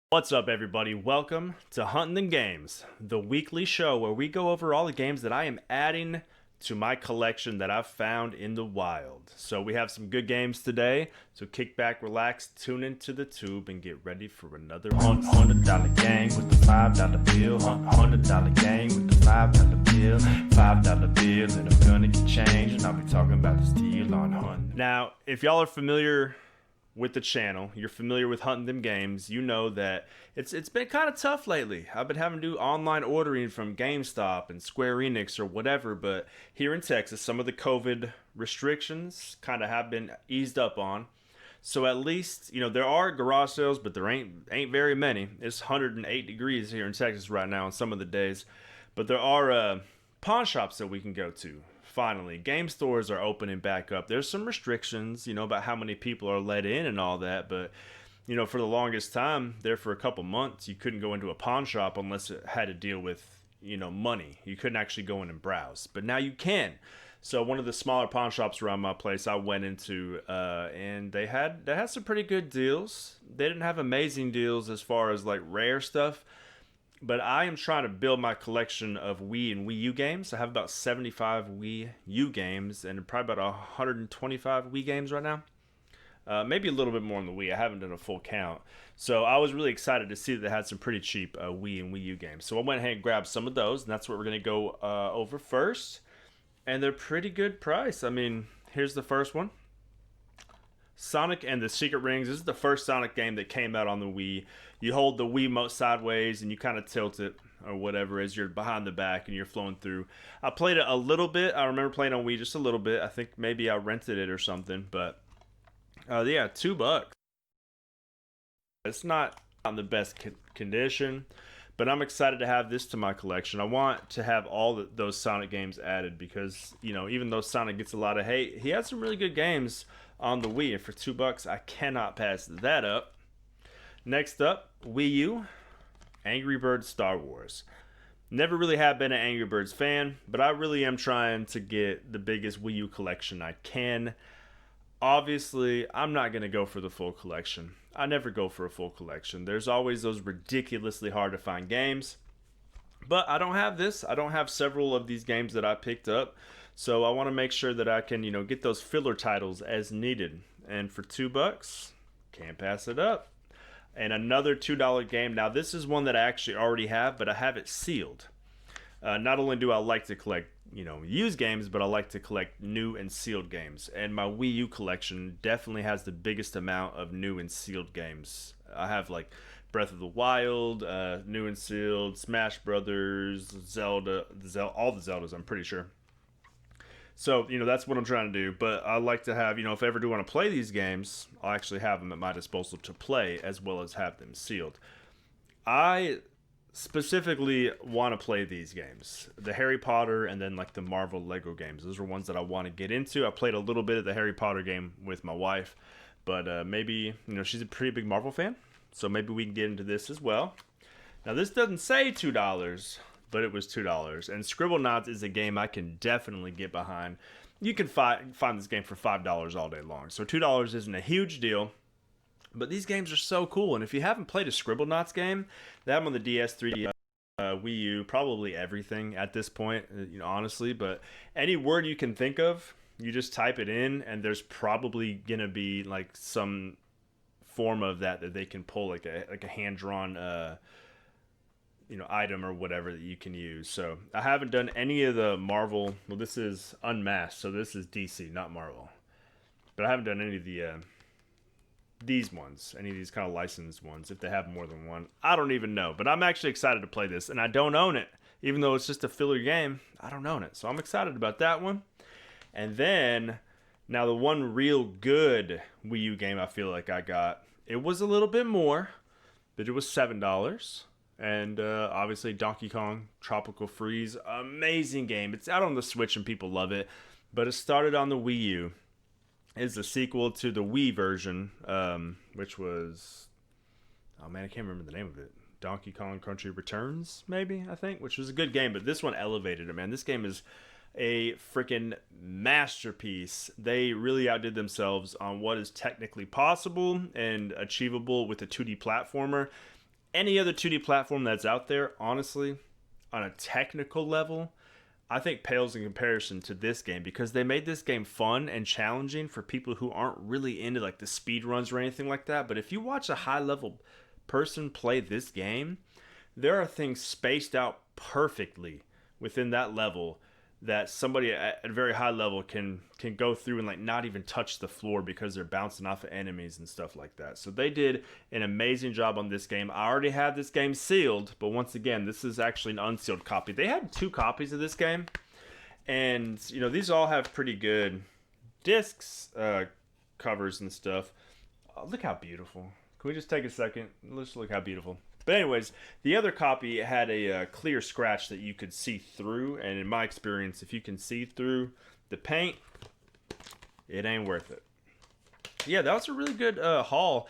What's up, everybody? Welcome to Huntin Games, the weekly show where we go over all the games that I am adding to my collection that I've found in the wild. So we have some good games today, so kick back, relax, tune into the tube, and get ready for another $100 game with the $5 bill. $100 game with the $5 bill. $5 bill, and I'm gonna get changed, and I'll be talking about this deal on Hunt. Now, if y'all are familiar with the channel, you're familiar with Hunting Them Games, you know that it's been kind of tough lately. I've been having to do online ordering from GameStop and Square Enix or whatever, but here in Texas, some of the COVID restrictions kind of have been eased up on. So at least, there are garage sales, but there ain't very many. It's 108 degrees here in Texas right now on some of the days. But there are pawn shops that we can go to. Finally, game stores are opening back up. There's some restrictions, about how many people are let in and all that, but for the longest time, there for a couple months, you couldn't go into a pawn shop unless it had to deal with, money. You couldn't actually go in and browse, but now you can. So one of the smaller pawn shops around my place I went into, and they had some pretty good deals. They didn't have amazing deals as far as like rare stuff, but I am trying to build my collection of Wii and Wii U games. I have about 75 Wii U games and probably about 125 Wii games right now. Maybe a little bit more on the Wii. I haven't done a full count. So I was really excited to see that they had some pretty cheap Wii and Wii U games. So I went ahead and grabbed some of those, and that's what we're going to go over first. And they're pretty good price. I mean, here's the first one. Sonic and the Secret Rings. This is the first Sonic game that came out on the Wii. You hold the Wiimote sideways and you kind of tilt it or whatever as you're behind the back and you're flowing through. I played it a little bit. I remember playing on Wii just a little bit. I think maybe I rented it or something, but yeah, $2. It's not on the best condition, but I'm excited to have this to my collection. I want to have all those Sonic games added because, even though Sonic gets a lot of hate, he had some really good games on the Wii, and for $2, I cannot pass that up. Next up, Wii U, Angry Birds Star Wars. Never really have been an Angry Birds fan, but I really am trying to get the biggest Wii U collection I can. Obviously, I'm not going to go for the full collection. I never go for a full collection. There's always those ridiculously hard to find games. But I don't have this. I don't have several of these games that I picked up. So I want to make sure that I can, get those filler titles as needed. And for $2, can't pass it up. And another $2 game. Now this is one that I actually already have, but I have it sealed. Not only do I like to collect, used games, but I like to collect new and sealed games. And my Wii U collection definitely has the biggest amount of new and sealed games. I have like Breath of the Wild, new and sealed, Smash Brothers, Zelda, all the Zeldas, I'm pretty sure. So, that's what I'm trying to do. But I like to have, if I ever do want to play these games, I'll actually have them at my disposal to play as well as have them sealed. I specifically want to play these games. The Harry Potter and then like the Marvel Lego games. Those are ones that I want to get into. I played a little bit of the Harry Potter game with my wife. But maybe, she's a pretty big Marvel fan. So maybe we can get into this as well. Now, this doesn't say $2. But it was $2. And Scribblenauts is a game I can definitely get behind. You can find this game for $5 all day long. So $2 isn't a huge deal. But these games are so cool. And if you haven't played a Scribblenauts game, they have them on the DS, 3DS, Wii U, probably everything at this point, honestly. But any word you can think of, you just type it in, and there's probably going to be like some form of that they can pull, like a hand-drawn item or whatever that you can use. So I haven't done any of the Marvel. Well, this is Unmasked, so this is DC, not Marvel. But I haven't done any of the these ones, any of these kind of licensed ones. If they have more than one, I don't even know. But I'm actually excited to play this, and I don't own it, even though it's just a filler game. I don't own it, so I'm excited about that one. And then now the one real good Wii U game I feel like I got. It was a little bit more, but it was $7. And obviously Donkey Kong Tropical Freeze, amazing game. It's out on the Switch and people love it, but it started on the Wii U. It's a sequel to the Wii version, which was, oh man, I can't remember the name of it. Donkey Kong Country Returns, maybe, I think, which was a good game, but this one elevated it, man. This game is a freaking masterpiece. They really outdid themselves on what is technically possible and achievable with a 2D platformer. any other 2D platform that's out there, honestly, on a technical level, I think pales in comparison to this game, because they made this game fun and challenging for people who aren't really into like the speed runs or anything like that. But if you watch a high level person play this game, there are things spaced out perfectly within that level that somebody at a very high level can go through and like not even touch the floor because they're bouncing off of enemies and stuff like that. So they did an amazing job on this game. I already have this game sealed, but once again, this is actually an unsealed copy. They had 2 copies of this game, and you know, these all have pretty good discs, covers and stuff. Oh, look how beautiful. Can we just take a second? Let's look how beautiful. But anyways, the other copy had a clear scratch that you could see through. And in my experience, if you can see through the paint, it ain't worth it. Yeah, that was a really good haul.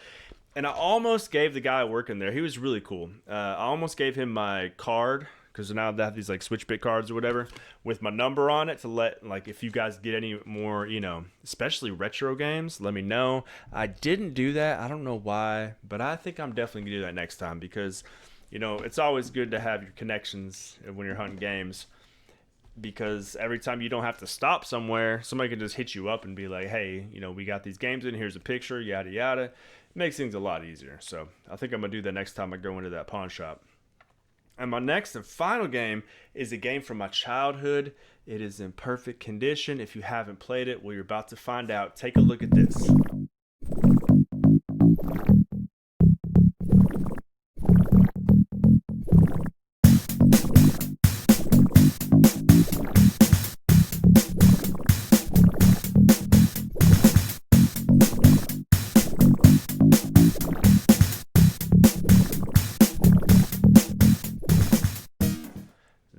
And I almost gave the guy working there. He was really cool. I almost gave him my card, because now they have these like switch bit cards or whatever with my number on it, to let, like, if you guys get any more, you know, especially retro games, let me know. I didn't do that. I don't know why, but I think I'm definitely gonna do that next time, because, you know, it's always good to have your connections when you're hunting games, because every time you don't have to stop somewhere, somebody can just hit you up and be like, hey, you know, we got these games in, here's a picture, yada yada. It makes things a lot easier. So I think I'm gonna do that next time I go into that pawn shop. And my next and final game is a game from my childhood. It is in perfect condition. If you haven't played it, well, you're about to find out. Take a look at this.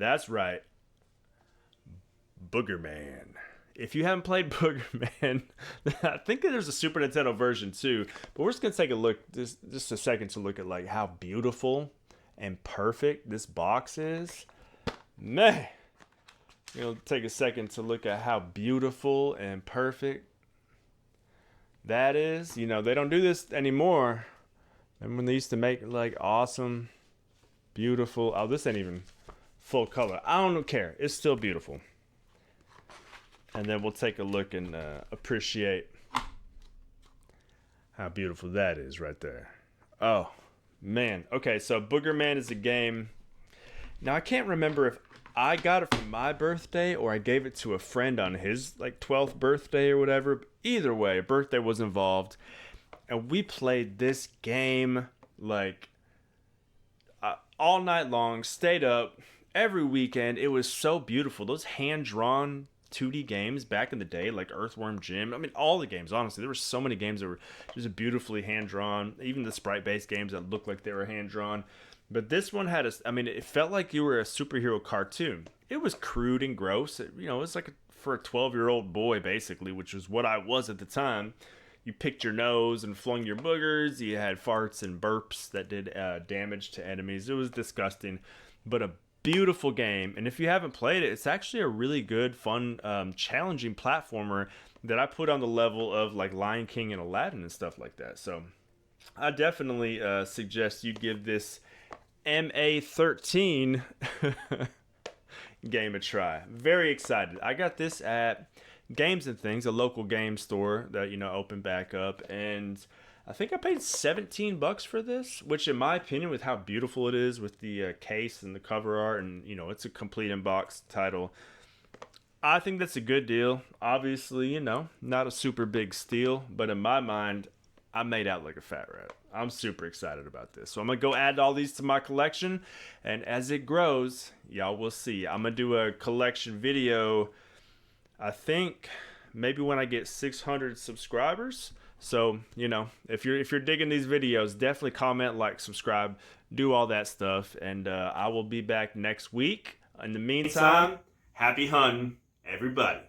That's right. Booger Man. If you haven't played Booger Man, I think there's a Super Nintendo version too. But we're just going to take a look, just a second, to look at like how beautiful and perfect this box is. Man. You know, take a second to look at how beautiful and perfect that is. You know, they don't do this anymore. Remember when they used to make like awesome, beautiful, oh, this ain't even full color. I don't care. It's still beautiful. And then we'll take a look and appreciate how beautiful that is right there. Oh, man. Okay, so Booger Man is a game. Now, I can't remember if I got it for my birthday or I gave it to a friend on his like 12th birthday or whatever. Either way, a birthday was involved. And we played this game like all night long, stayed up every weekend. It was so beautiful. Those hand-drawn 2D games back in the day, like Earthworm Jim. I mean, all the games, honestly. There were so many games that were just beautifully hand-drawn. Even the sprite-based games that looked like they were hand-drawn. But this one had it felt like you were a superhero cartoon. It was crude and gross. It was like for a 12-year-old boy, basically, which was what I was at the time. You picked your nose and flung your boogers. You had farts and burps that did damage to enemies. It was disgusting, but a beautiful game. And if you haven't played it, it's actually a really good, fun, challenging platformer that I put on the level of like Lion King and Aladdin and stuff like that. So I definitely suggest you give this MA13 game a try. Very excited. I got this at Games and Things, a local game store that, opened back up, and I think I paid $17 for this, which in my opinion, with how beautiful it is with the case and the cover art, and it's a complete in-box title, I think that's a good deal. Obviously, not a super big steal, but in my mind, I made out like a fat rat. I'm super excited about this. So I'm going to go add all these to my collection, and as it grows, y'all will see. I'm going to do a collection video, I think maybe when I get 600 subscribers. So, if you're digging these videos, definitely comment, like, subscribe, do all that stuff, and I will be back next week. In the meantime, happy hunting, everybody.